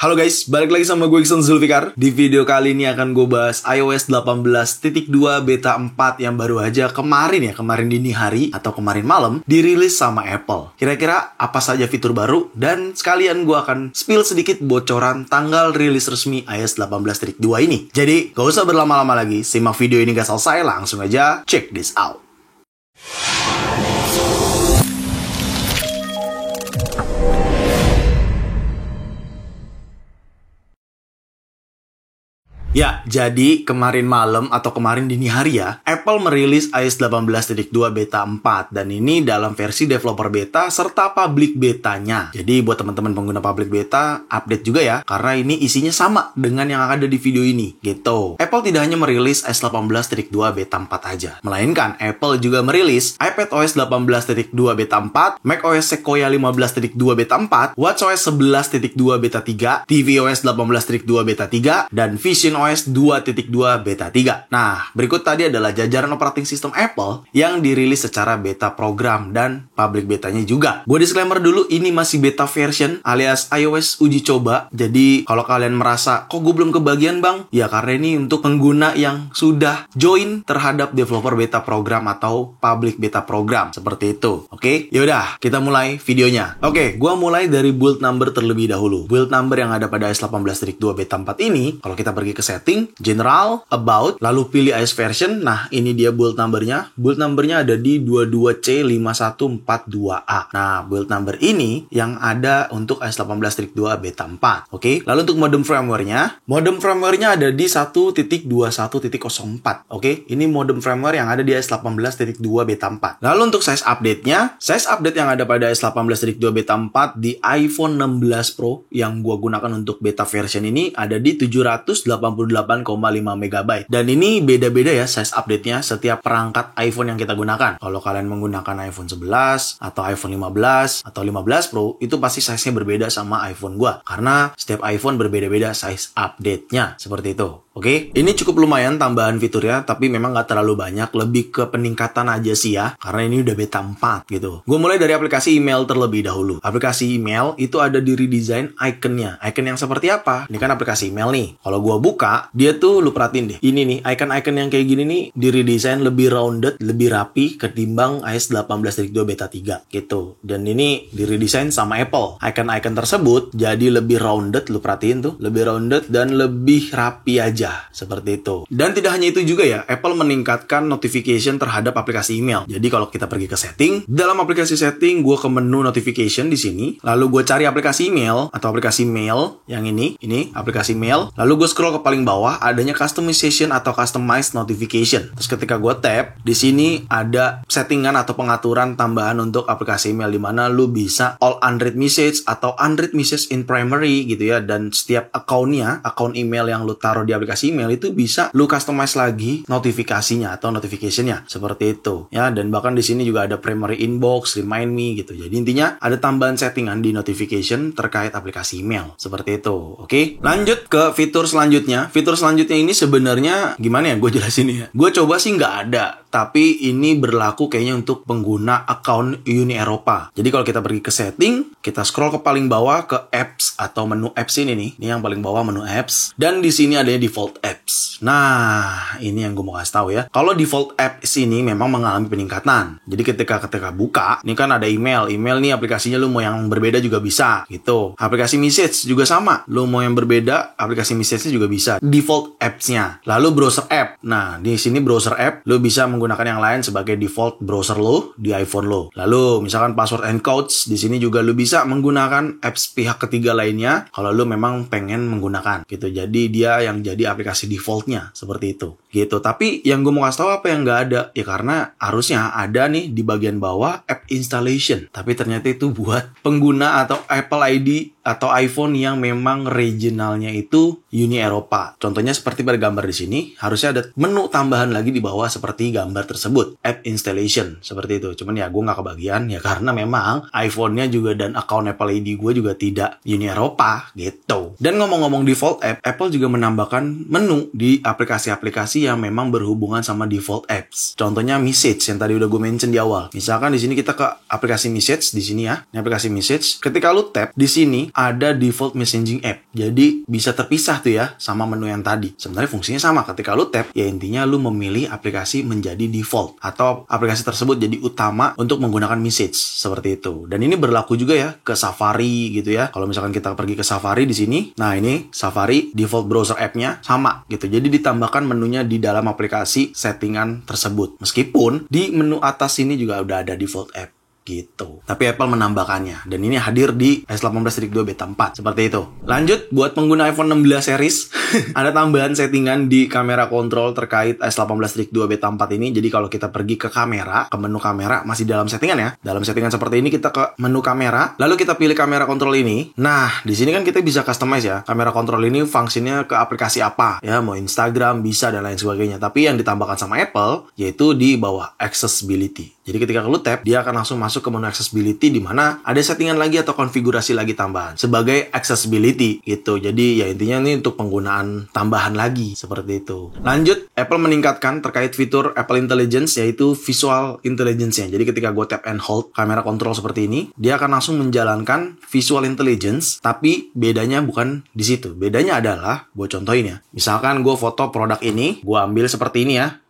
Halo guys, balik lagi sama gue Iksan Zulfikar. Di video kali ini akan gue bahas iOS 18.2 beta 4 yang baru aja kemarin dini hari atau kemarin malam dirilis sama Apple. Kira-kira apa saja fitur baru, dan sekalian gue akan spill sedikit bocoran tanggal rilis resmi iOS 18.2 ini. Jadi gak usah berlama-lama lagi, simak video ini gak selesai, langsung aja check this out. Ya, jadi kemarin malam atau kemarin dini hari ya, Apple merilis iOS 18.2 beta 4. Dan ini dalam versi developer beta serta public betanya. Jadi buat teman-teman pengguna public beta, update juga ya, karena ini isinya sama dengan yang ada di video ini, gitu. Apple tidak hanya merilis iOS 18.2 beta 4 aja, melainkan Apple juga merilis iPadOS 18.2 beta 4, macOS Sequoia 15.2 beta 4, watchOS 11.2 beta 3, tvOS 18.2 beta 3, dan visionOS 2.2 beta 3. Nah, berikut tadi adalah jajaran operating system Apple yang dirilis secara beta program dan public betanya juga. Gue disclaimer dulu, ini masih beta version alias iOS uji coba. Jadi kalau kalian merasa, kok gue belum kebagian bang? Ya karena ini untuk pengguna yang sudah join terhadap developer beta program atau public beta program. Seperti itu. Oke? Yaudah, kita mulai videonya. Oke, gue mulai dari build number terlebih dahulu. Build number yang ada pada iOS 18.2 beta 4 ini, kalau kita pergi ke setting, general, about, lalu pilih iOS version. Nah, ini dia build numbernya. Build numbernya ada di 22C5142A. Nah, build number ini yang ada untuk iOS 18.2 beta 4. Oke, lalu untuk modem firmware-nya ada di 1.21.04. Oke, ini modem firmware yang ada di iOS 18.2 beta 4. Lalu untuk size update-nya, size update yang ada pada iOS 18.2 beta 4 di iPhone 16 Pro yang gua gunakan untuk beta version ini ada di 788,5 MB. Dan ini beda-beda ya size update-nya setiap perangkat iPhone yang kita gunakan. Kalau kalian menggunakan iPhone 11 atau iPhone 15 atau 15 Pro, itu pasti size-nya berbeda sama iPhone gua. Karena setiap iPhone berbeda-beda size update-nya. Seperti itu. Oke, ini cukup lumayan tambahan fiturnya, tapi memang nggak terlalu banyak, lebih ke peningkatan aja sih ya, karena ini udah beta 4 gitu. Gue mulai dari aplikasi email terlebih dahulu. Aplikasi email itu ada di redesign ikonnya. Icon yang seperti apa? Ini kan aplikasi email nih. Kalau gue buka, dia tuh lu perhatiin deh. Ini nih, icon-icon yang kayak gini nih, di redesign lebih rounded, lebih rapi ketimbang iOS 18.2 beta 3 gitu. Dan ini di redesign sama Apple. Icon-icon tersebut jadi lebih rounded, lu perhatiin tuh, lebih rounded dan lebih rapi aja. Seperti itu. Dan tidak hanya itu juga ya, Apple meningkatkan notification terhadap aplikasi email. Jadi kalau kita pergi ke setting, dalam aplikasi setting, gue ke menu notification di sini, lalu gue cari aplikasi email atau aplikasi mail yang ini aplikasi mail, lalu gue scroll ke paling bawah, adanya customization atau customized notification. Terus ketika gue tap, di sini ada settingan atau pengaturan tambahan untuk aplikasi email, di mana lu bisa all unread message atau unread message in primary gitu ya, dan setiap account email yang lu taruh di aplikasi email itu bisa lu customize lagi notifikasinya atau notificationnya seperti itu ya. Dan bahkan di sini juga ada primary inbox, remind me gitu. Jadi intinya ada tambahan settingan di notification terkait aplikasi email seperti itu. Oke, lanjut ke fitur selanjutnya. Fitur selanjutnya ini sebenarnya gimana ya gue jelasin ya. Gue coba sih nggak ada, tapi ini berlaku kayaknya untuk pengguna account Uni Eropa. Jadi kalau kita pergi ke setting, kita scroll ke paling bawah ke apps atau menu apps ini nih. Ini yang paling bawah menu apps. Dan di sini adanya default apps. Nah, ini yang gue mau kasih tahu ya. Kalau default apps ini memang mengalami peningkatan. Jadi ketika buka, ini kan ada email. Email nih aplikasinya lu mau yang berbeda juga bisa gitu. Aplikasi message juga sama. Lu mau yang berbeda, aplikasi message-nya juga bisa. Default apps-nya. Lalu browser app. Nah, di sini browser app lu bisa menggunakan yang lain sebagai default browser lo di iPhone lo. Lalu misalkan password and codes, di sini juga lu bisa menggunakan apps pihak ketiga lainnya kalau lu memang pengen menggunakan gitu. Jadi dia yang jadi aplikasi defaultnya seperti itu gitu. Tapi yang gue mau kasih tahu apa yang nggak ada ya, karena harusnya ada nih di bagian bawah app installation, tapi ternyata itu buat pengguna atau Apple ID atau iPhone yang memang regionalnya itu Uni Eropa. Contohnya seperti pada gambar di sini, harusnya ada menu tambahan lagi di bawah seperti gambar gambar tersebut, app installation, seperti itu. Cuman ya gue nggak kebagian ya karena memang iPhone-nya juga dan account Apple ID gue juga tidak Uni Eropa gitu. Dan ngomong-ngomong default app, Apple juga menambahkan menu di aplikasi-aplikasi yang memang berhubungan sama default apps. Contohnya message yang tadi udah gue mention di awal. Misalkan di sini kita ke aplikasi message di sini ya. Ini aplikasi message. Ketika lu tap di sini ada default messaging app. Jadi bisa terpisah tuh ya sama menu yang tadi. Sebenarnya fungsinya sama. Ketika lu tap ya intinya lu memilih aplikasi menjadi default atau aplikasi tersebut jadi utama untuk menggunakan message seperti itu. Dan ini berlaku juga ya ke Safari gitu ya. Kalau misalkan kita pergi ke Safari di sini, nah ini Safari default browser app-nya sama gitu. Jadi ditambahkan menunya di dalam aplikasi settingan tersebut. Meskipun di menu atas ini juga udah ada default app gitu. Tapi Apple menambahkannya dan ini hadir di S18-2 beta 4 seperti itu. Lanjut buat pengguna iPhone 16 series ada tambahan settingan di kamera kontrol terkait S18-2 beta 4 ini. Jadi kalau kita pergi ke kamera, ke menu kamera masih dalam settingan ya. Dalam settingan seperti ini kita ke menu kamera, lalu kita pilih kamera kontrol ini. Nah, di sini kan kita bisa customize ya. Kamera kontrol ini fungsinya ke aplikasi apa? Ya, mau Instagram bisa dan lain sebagainya. Tapi yang ditambahkan sama Apple yaitu di bawah accessibility. Jadi ketika lu tap, dia akan langsung masuk ke menu accessibility di mana ada settingan lagi atau konfigurasi lagi tambahan sebagai accessibility gitu. Jadi ya intinya ini untuk penggunaan tambahan lagi seperti itu. Lanjut, Apple meningkatkan terkait fitur Apple Intelligence yaitu visual intelligence-nya. Jadi ketika gue tap and hold kamera kontrol seperti ini, dia akan langsung menjalankan visual intelligence, tapi bedanya bukan di situ. Bedanya adalah, gue contohin ya. Misalkan gue foto produk ini, gue ambil seperti ini ya.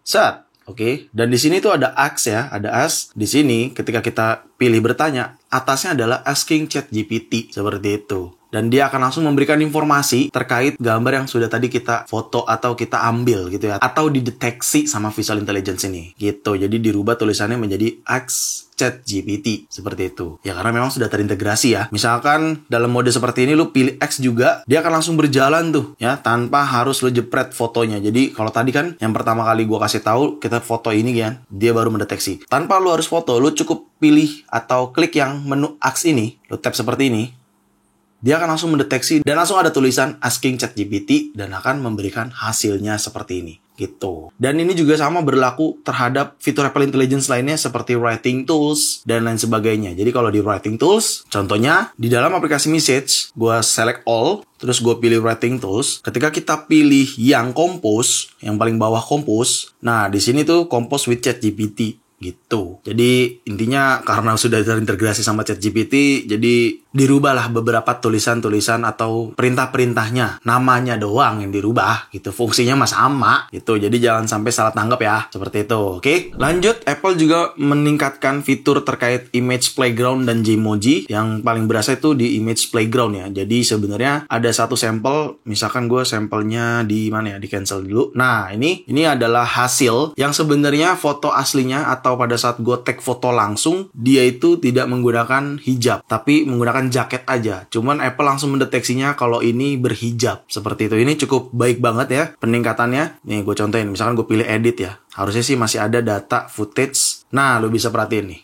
Set. Oke, dan di sini tuh ada ask ya, ada ask. Di sini ketika kita pilih bertanya, atasnya adalah asking ChatGPT seperti itu. Dan dia akan langsung memberikan informasi terkait gambar yang sudah tadi kita foto atau kita ambil gitu ya, atau dideteksi sama visual intelligence ini gitu. Jadi dirubah tulisannya menjadi ask ChatGPT seperti itu. Ya karena memang sudah terintegrasi ya. Misalkan dalam mode seperti ini lu pilih X juga, dia akan langsung berjalan tuh ya tanpa harus lu jepret fotonya. Jadi kalau tadi kan yang pertama kali gua kasih tahu kita foto ini kan, dia baru mendeteksi. Tanpa lu harus foto, lu cukup pilih atau klik yang menu X ini, lu tap seperti ini. Dia akan langsung mendeteksi dan langsung ada tulisan asking ChatGPT dan akan memberikan hasilnya seperti ini. Gitu. Dan ini juga sama berlaku terhadap fitur Apple Intelligence lainnya seperti Writing Tools dan lain sebagainya. Jadi kalau di Writing Tools, contohnya di dalam aplikasi Message, gue select all, terus gue pilih Writing Tools. Ketika kita pilih yang Compose, yang paling bawah Compose, nah di sini tuh Compose with ChatGPT. Gitu. Jadi intinya karena sudah terintegrasi sama ChatGPT, jadi dirubahlah beberapa tulisan-tulisan atau perintah-perintahnya. Namanya doang yang dirubah gitu. Fungsinya mah sama gitu. Jadi jangan sampai salah tanggap ya. Seperti itu. Oke. Lanjut, Apple juga meningkatkan fitur terkait Image Playground dan Gmoji. Yang paling berasa itu di Image Playground ya. Jadi sebenarnya ada satu sampel, misalkan gue sampelnya di mana ya? Di cancel dulu. Nah, ini adalah hasil yang sebenarnya foto aslinya atau pada saat gue tag foto langsung, dia itu tidak menggunakan hijab, tapi menggunakan jaket aja. Cuman Apple langsung mendeteksinya kalau ini berhijab. Seperti itu. Ini cukup baik banget ya peningkatannya. Nih gue contohin. Misalkan gue pilih edit ya. Harusnya sih masih ada data footage. Nah, lo bisa perhatiin nih.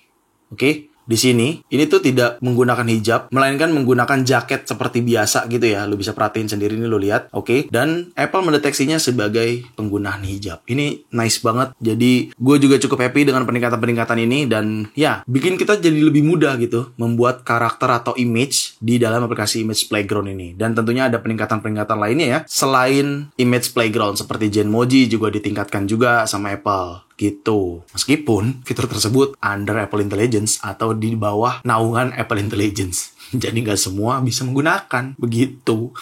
Oke. Di sini, ini tuh tidak menggunakan hijab, melainkan menggunakan jaket seperti biasa gitu ya. Lu bisa perhatiin sendiri nih, lu lihat. Oke. Dan Apple mendeteksinya sebagai penggunaan hijab. Ini nice banget. Jadi, gue juga cukup happy dengan peningkatan-peningkatan ini. Dan ya, bikin kita jadi lebih mudah gitu membuat karakter atau image di dalam aplikasi Image Playground ini. Dan tentunya ada peningkatan-peningkatan lainnya ya. Selain Image Playground, seperti Genmoji juga ditingkatkan juga sama Apple. Gitu. Meskipun fitur tersebut under Apple Intelligence atau di bawah naungan Apple Intelligence. Jadi nggak semua bisa menggunakan. Begitu.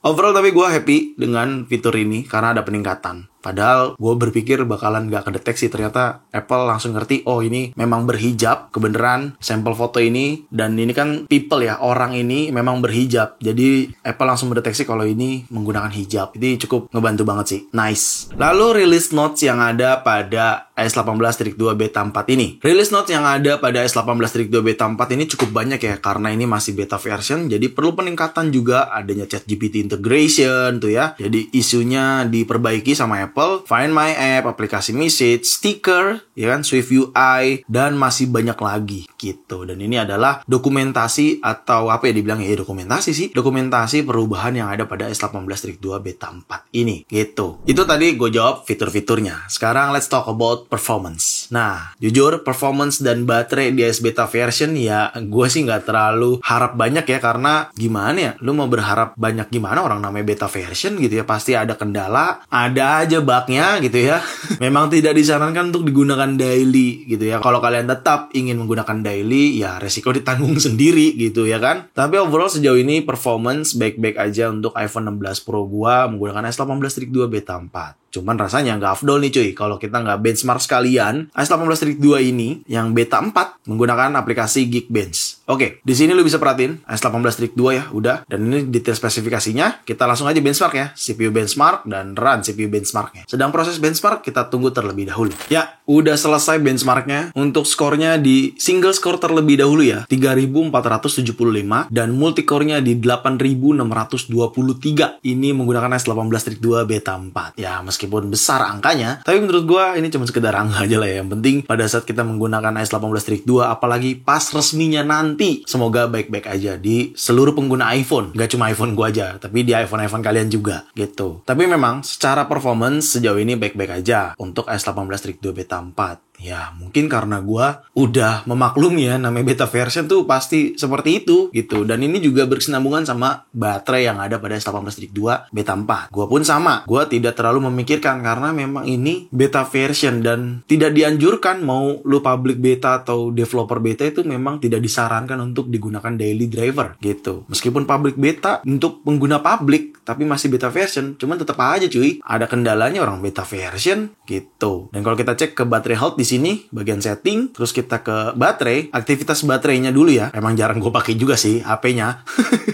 Overall tapi gue happy dengan fitur ini karena ada peningkatan. Padahal gue berpikir bakalan gak kedeteksi. Ternyata Apple langsung ngerti, oh ini memang berhijab. Kebenaran sampel foto ini. Dan ini kan people ya, orang ini memang berhijab. Jadi Apple langsung mendeteksi kalau ini menggunakan hijab. Ini cukup ngebantu banget sih. Nice. Lalu release notes yang ada pada S18-2 beta 4 ini. Release notes yang ada pada S18-2 beta 4 ini cukup banyak ya. Karena ini masih beta version. Jadi perlu peningkatan juga adanya ChatGPT integration tuh ya. Jadi isunya diperbaiki sama Apple. Apple, Find My App, aplikasi message, stiker, ya kan, Swift UI, dan masih banyak lagi gitu. Dan ini adalah dokumentasi atau apa ya dibilang ya, dokumentasi sih. Dokumentasi perubahan yang ada pada S18-2 beta 4 ini gitu. Itu tadi gue jawab fitur-fiturnya. Sekarang let's talk about performance. Nah, jujur performance dan baterai di S beta version ya gue sih nggak terlalu harap banyak ya, karena gimana ya, lu mau berharap banyak gimana, orang namanya beta version gitu ya, pasti ada kendala, ada aja bugnya gitu ya. Memang tidak disarankan untuk digunakan daily gitu ya. Kalau kalian tetap ingin menggunakan daily ya resiko ditanggung sendiri gitu ya kan. Tapi overall sejauh ini performance baik-baik aja untuk iPhone 16 Pro gua menggunakan S18-2 beta 4. Cuman rasanya nggak afdol nih cuy kalau kita nggak benchmark sekalian S18-2 ini yang beta 4 menggunakan aplikasi Geekbench. Oke, di sini lu bisa perhatiin S18-2 ya, udah. Dan ini detail spesifikasinya. Kita langsung aja benchmark ya. CPU benchmark dan run CPU benchmarknya. Sedang proses benchmark, kita tunggu terlebih dahulu. Ya, udah selesai benchmarknya. Untuk skornya di single score terlebih dahulu ya, 3475 dan multicore-nya di 8623. Ini menggunakan S18-2 beta 4. Ya, meskipun besar angkanya, tapi menurut gua ini cuma sekedar angka aja lah ya. Yang penting pada saat kita menggunakan S18-2, apalagi pas resminya nanti, semoga baik-baik aja di seluruh pengguna iPhone. Gak cuma iPhone gua aja, tapi di iPhone kalian juga gitu. Tapi memang secara performance sejauh ini baik-baik aja untuk S18-2 beta 4. Ya, mungkin karena gua udah memaklumi ya, namanya beta version tuh pasti seperti itu gitu. Dan ini juga berkesinambungan sama baterai yang ada pada S18-2 beta 4. Gua pun sama, gua tidak terlalu memikirkan karena memang ini beta version dan tidak dianjurkan, mau lu public beta atau developer beta itu memang tidak disarankan untuk digunakan daily driver gitu. Meskipun public beta untuk pengguna public tapi masih beta version, cuman tetap aja cuy ada kendalanya orang beta version gitu. Dan kalau kita cek ke battery health di sini bagian setting, terus kita ke baterai, aktivitas baterainya dulu ya. Emang jarang gue pakai juga sih HP-nya.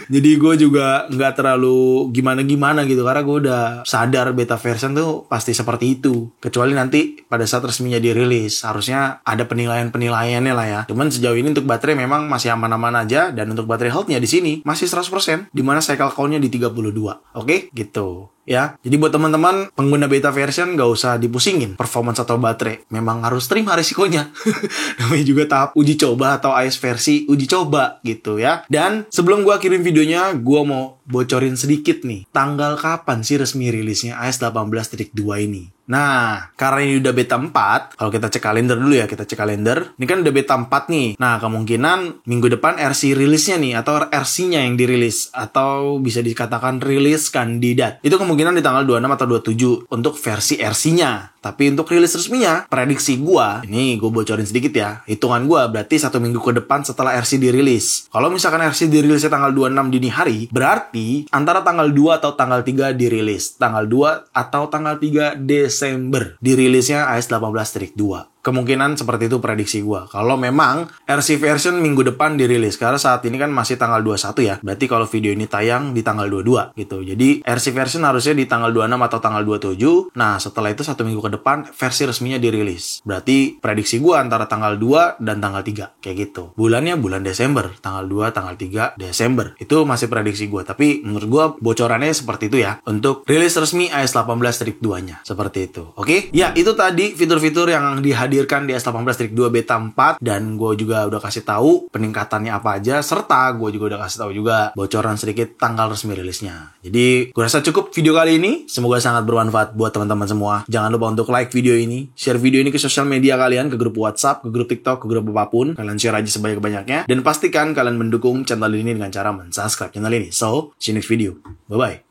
Jadi gue juga nggak terlalu gimana-gimana gitu karena gue udah sadar beta version tuh pasti seperti itu. Kecuali nanti pada saat resminya dirilis harusnya ada penilaian-penilaiannya lah ya. Cuman sejauh ini untuk baterai memang masih aman-aman aja, dan untuk baterai health-nya di sini masih 100%, dimana cycle count-nya di 32. Oke, gitu. Ya, jadi buat teman-teman pengguna beta version gak usah dipusingin performance atau baterai, memang harus terima risikonya. Namanya juga tahap uji coba atau AS versi uji coba gitu ya. Dan sebelum gua kirim videonya, gua mau bocorin sedikit nih, tanggal kapan sih resmi rilisnya S18-2 ini. Nah, karena ini udah beta 4, kalau kita cek kalender dulu ya, kita cek kalender. Ini kan udah beta 4 nih. Nah, kemungkinan minggu depan RC rilisnya nih, atau RC-nya yang dirilis, atau bisa dikatakan rilis kandidat. Itu kemungkinan di tanggal 26 atau 27 untuk versi RC-nya. Tapi untuk rilis resminya, prediksi gua, ini gue bocorin sedikit ya, hitungan gua berarti 1 minggu ke depan setelah RC dirilis. Kalau misalkan RC dirilisnya tanggal 26 dini hari, berarti antara tanggal 2 atau tanggal 3 dirilis. Tanggal 2 atau tanggal 3 Desember dirilisnya S18-2. Kemungkinan seperti itu prediksi gue. Kalau memang RC version minggu depan dirilis. Karena saat ini kan masih tanggal 21 ya. Berarti kalau video ini tayang di tanggal 22 gitu. Jadi RC version harusnya di tanggal 26 atau tanggal 27. Nah setelah itu 1 minggu ke depan versi resminya dirilis. Berarti prediksi gue antara tanggal 2 dan tanggal 3. Kayak gitu. Bulannya bulan Desember. Tanggal 2, tanggal 3 Desember. Itu masih prediksi gue. Tapi menurut gue bocorannya seperti itu ya. Untuk rilis resmi S18-2-nya. Seperti itu. Oke? Ya itu tadi fitur-fitur yang dihadirkan di S18-2 beta 4, dan gue juga udah kasih tahu peningkatannya apa aja, serta gue juga udah kasih tahu juga bocoran sedikit tanggal resmi rilisnya. Jadi gue rasa cukup video kali ini, semoga sangat bermanfaat buat teman-teman semua. Jangan lupa untuk like video ini, share video ini ke sosial media kalian, ke grup WhatsApp, ke grup TikTok, ke grup apapun. Kalian share aja sebanyak-banyaknya, dan pastikan kalian mendukung channel ini dengan cara mensubscribe channel ini. So, see you next video. Bye-bye.